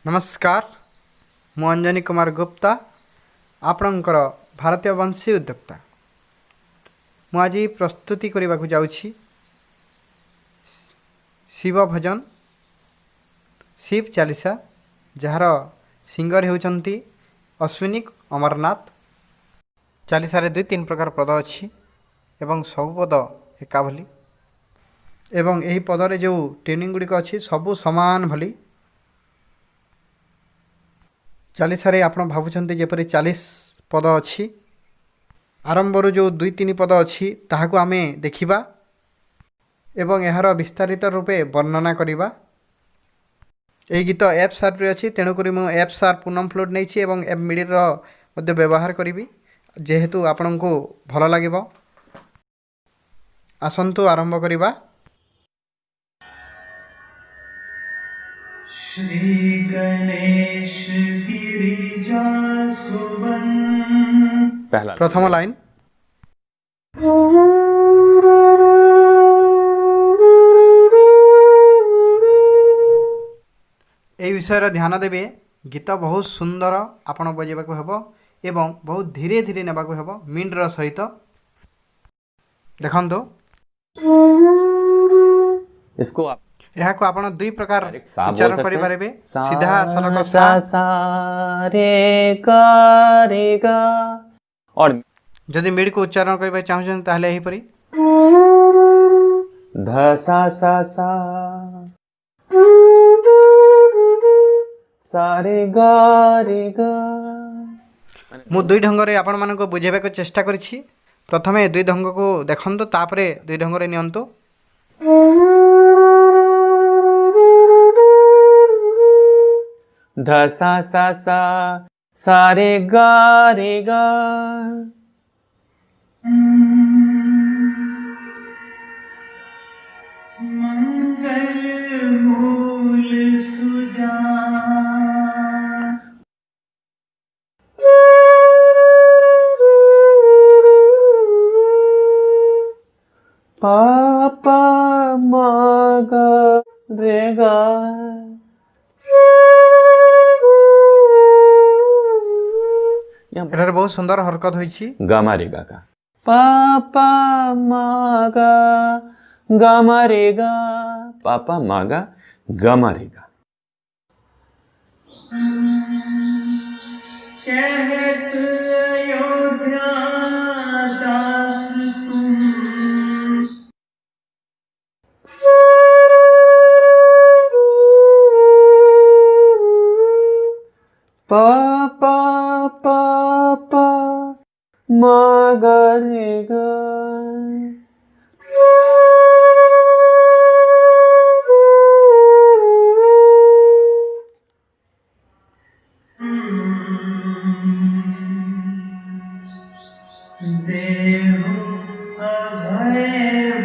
नमस्कार मु अंजनी कुमार गुप्ता आपणकर भारतीय वंशी उद्योक्ता मु आज प्रस्तुति करने को जाऊँगी शिव भजन शिव चालीसा जार सिंगर होती अश्विनी अमरनाथ। चालीसा रे 2-3 प्रकार पद अच्छी एवं सब पद एका भली एवं यही पदरे जो ट्रेनिंग गुड़िक अच्छी सबू सामान भली। चालीसा रे आपण भावुंट जपरी 40 पद अच्छी आरंभर जो 2-3 पद अच्छी ताहाको आमे देखिबा एवं यार विस्तारित रूपे वर्णना करिबा। यही गीत एफ शार्प रे अच्छी तेणुक मु एफ शार्प पूनम फ्लूट नहीं एवं एफ मिडिल रो व्यवहार करी जेहेतु आपण को भल लगे। आसंतु आरंभ करिबा। श्री गणेश गिरिजा सुवन। प्रथम लाइन ए विषय ध्यान देवे। गीत बहुत सुंदर आपण बजेबाक हेबो एवं बहुत धीरे धीरे नेबाक हेबो मिंडर सहित। देखंतु इसको आप यहाँ को आपण 2 प्रकार उच्चारण करि पारिबे। सीधा सलक सा सा रे गा रे गा और जदि मिड को उच्चारण करबा चाहछन ताहले एही परी ध सा सा सा सा रे गा रे गा। मु 2 ढंग रे आपण मानको बुझेबा को चेष्टा करछि। प्रथमे 2 ढंग को देखंतु तापरे 2 ढंग रे नियंतु। ध सा सा सा सा रे गा रे गा। मंगल मूल सुजान। पा पा मा गा रे गा। एटार बहुत सुंदर हरकत होइछि। गा मा रे गा का पा पा मा गा गा मा रे गा पा पा मा गा गा मा रे गा। कहत अयोध्या दास तुम। पा पा पा पा मा गा रे गा। देहु अभय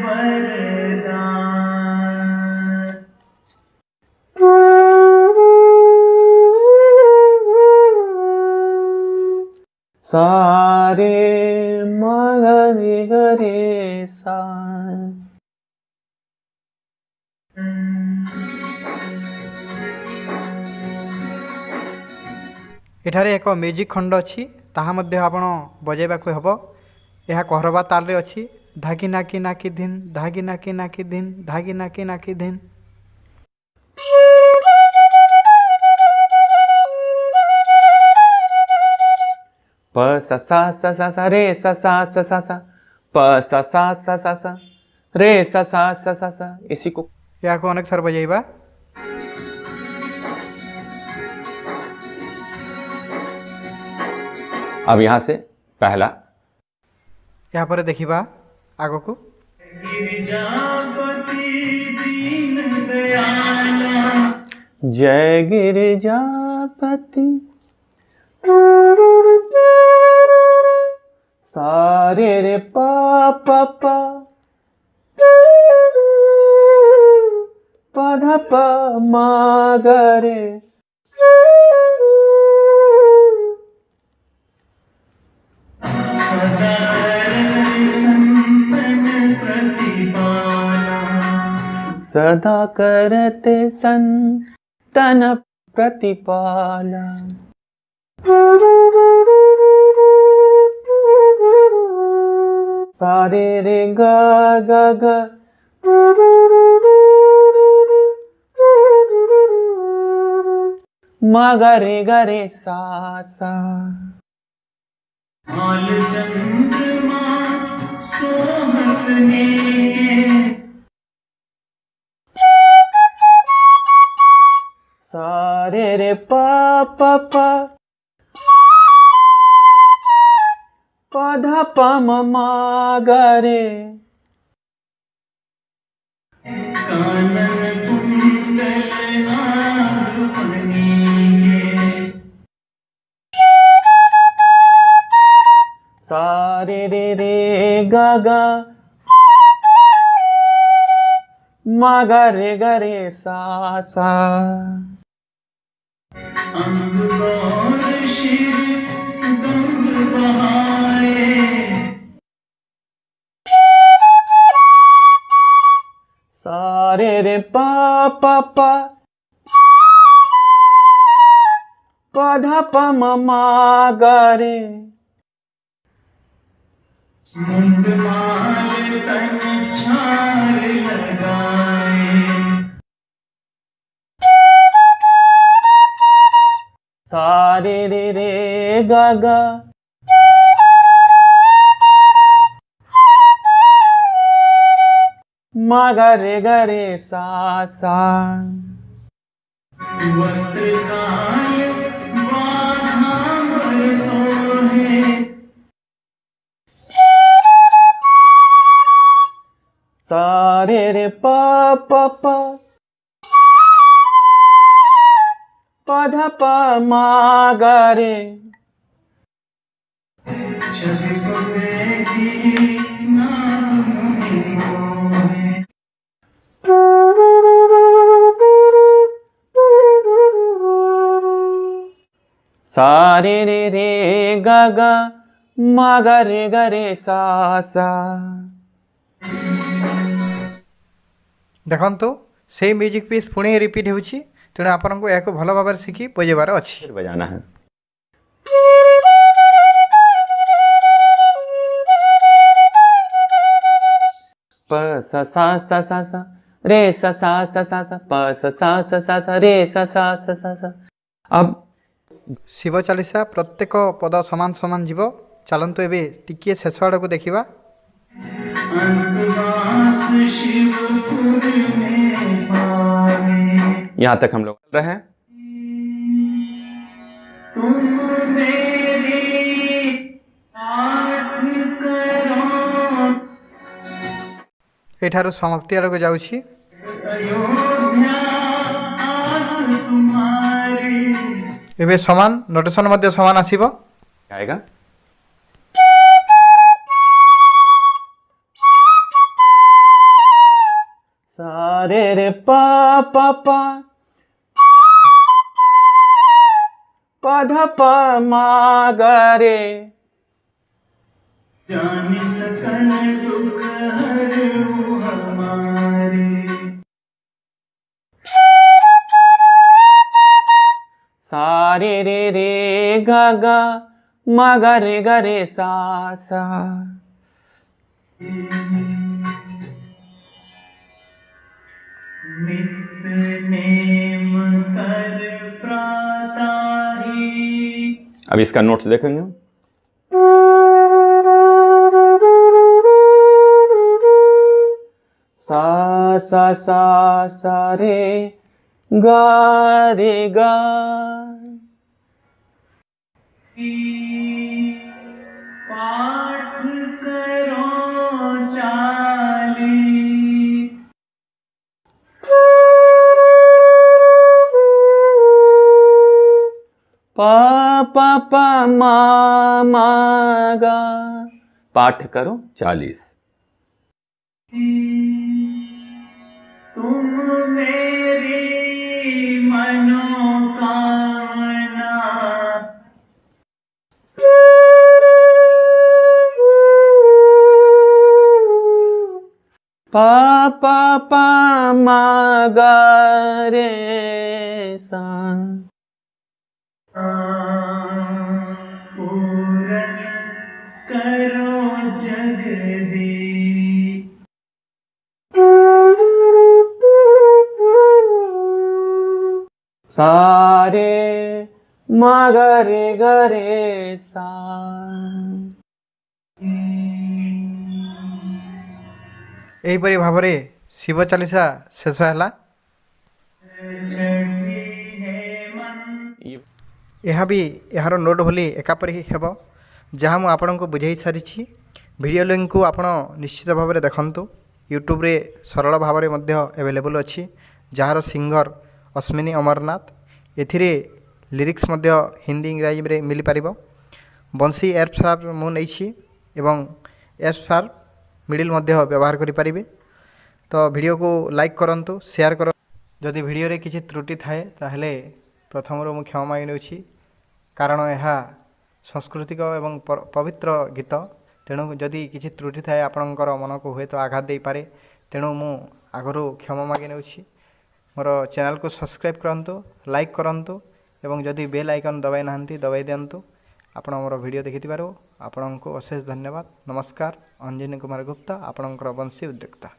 वरदान। सारे मा गा रे गा रे सा। एठारे एक म्यूजिक खंड अच्छी ताहा मध्ये आपण बजाइबाक हेबो। यह कहरबा ताल रे अच्छी धागी नाकी नाकी दिन धागी नाकी नाकी दिन धागी नाकी नाकी दिन। प सा सा सा सा सा रे सा सा सा सा सा प सा सा सा सा सा रे सा सा सा सा सा। इसी को या को अनेक थर बजाइबा। अब यहाँ से पहला यहाँ पर देखिबा आगो को गिरिजापति दीन दयाला। जय गिरिजापति सारे रे पा पा पा पा धा पा मा गा रे। सदा संतन प्रतिपाला। सदा करते संतन प्रतिपाला। सारे रे ग ग ग, म ग रे सा सा। हाल चंद्रमा सोहत नेगे, सारे रे प प प, प ध प म म ग रे। कानन कुंडल नाग फणीगे, सारे रे ग ग, म ग रे सा सा। अंग गौर शिर गंग बहाए, सारे रे प प प, प ध प म म ग रे। मुंड माल तन छार लगाए, सारे रे ग ग, म ग रे सा सा। वस्त्र काल बाधामर सोहे, सारे रे प प प, प ध प म ग रे। छवि पवेगी नाम मोहे, सारे रे ग ग, म ग रे सा सा। ଦେଖନ୍ତୁ ସେଇ ମ୍ୟୁଜିକ୍ ପିସ୍ ପୁଣି ରିପିଟ୍ ହେଉଛି, ତେଣୁ ଆପଣଙ୍କୁ ଏହାକୁ ଭଲ ଭାବରେ ଶିଖି ବଜାଇବାର ଅଛି। फिर बजाना है। प स सा सा सा सा, रे स सा सा सा सा, प स सा सा सा सा, रे स सा सा सा सा। अब ଶିବ ଚାଳିଶା ପ୍ରତ୍ୟେକ ପଦ ସମାନ ସମାନ ଯିବ। ଚାଲନ୍ତୁ ଏବେ ଟିକିଏ ଶେଷ ଆଡ଼କୁ ଦେଖିବା। अंतवास शिवपुर में पावे, यहाँ तक हम लोग चल रहे हैं। तुम मेरी आठ करो, ଏଠାରୁ ସମାପ୍ତି ଆଡ଼କୁ ଯାଉଛି। अयोध्या आस तुम्हारी, ଏବେ ସମାନ ନୋଟେସନ୍ ମଧ୍ୟ ସମାନ ଆସିବ। आएगा सारे रे प प प, प ध प म ग रे। जान सकल दुख हरऊ हमारे, सारे रे ग ग, म ग रे सा सा। नित नेम कर प्राताही, अब इसका नोट्स देखेंगे। सा सा सा सा रे गा रे गा। पाठ करो चाली, प प प म म गा। पाठ करो 40। तुम मेरी मनोकामना, पा पा पा मा गा रे सा। पूरन करो जगदीश। सारे मा गा रे सा। ଏହିପରି ଭାବରେ ଶିବ ଚାଲିସା ଶେଷ ହେଲା। ଏହା ବି ଏହାର ନୋଟ୍ ଭଳି ଏକାପରି ହେବ ଯାହା ମୁଁ ଆପଣଙ୍କୁ ବୁଝାଇ ସାରିଛି। ଭିଡ଼ିଓ ଲିଙ୍କକୁ ଆପଣ ନିଶ୍ଚିତ ଭାବରେ ଦେଖନ୍ତୁ। ୟୁଟ୍ୟୁବରେ ସରଳ ଭାବରେ ମଧ୍ୟ ଆଭେଲେବୁଲ୍ ଅଛି, ଯାହାର ସିଙ୍ଗର ଅଶ୍ମିନୀ ଅମରନାଥ। ଏଥିରେ ଲିରିକ୍ସ ମଧ୍ୟ ହିନ୍ଦୀ ଇଂରାଜୀରେ ମିଳିପାରିବ। ବଂଶୀ ଏଫ୍ ସାର୍ପ ମୁଁ ନେଇଛି ଏବଂ ଏଫ୍ ସାର୍ପ ମିଡ଼ିଲ୍ ମଧ୍ୟ ବ୍ୟବହାର କରିପାରିବେ। ତ ଭିଡ଼ିଓକୁ ଲାଇକ୍ କରନ୍ତୁ, ସେୟାର କରନ୍ତୁ। ଯଦି ଭିଡ଼ିଓରେ କିଛି ତ୍ରୁଟି ଥାଏ ତାହେଲେ ପ୍ରଥମରୁ ମୁଁ କ୍ଷମା ମାଗି ନେଉଛି, କାରଣ ଏହା ସାଂସ୍କୃତିକ ଏବଂ ପବିତ୍ର ଗୀତ। ତେଣୁ ଯଦି କିଛି ତ୍ରୁଟି ଥାଏ ଆପଣଙ୍କର ମନକୁ ହୁଏତ ଆଘାତ ଦେଇପାରେ। ତେଣୁ ମୁଁ ଆଗରୁ କ୍ଷମା ମାଗି ନେଉଛି। ମୋର ଚ୍ୟାନେଲକୁ ସବସ୍କ୍ରାଇବ୍ କରନ୍ତୁ, ଲାଇକ୍ କରନ୍ତୁ ଏବଂ ଯଦି ବେଲ୍ ଆଇକନ୍ ଦବାଇ ନାହାନ୍ତି ଦବାଇ ଦିଅନ୍ତୁ। ଆପଣ ମୋର ଭିଡ଼ିଓ ଦେଖିଥିବାରୁ ଆପଣଙ୍କୁ ଅଶେଷ ଧନ୍ୟବାଦ। ନମସ୍କାର। ଅଞ୍ଜନି କୁମାର ଗୁପ୍ତା, ଆପଣଙ୍କର ବଂଶୀ ଉଦ୍ୟୋକ୍ତା।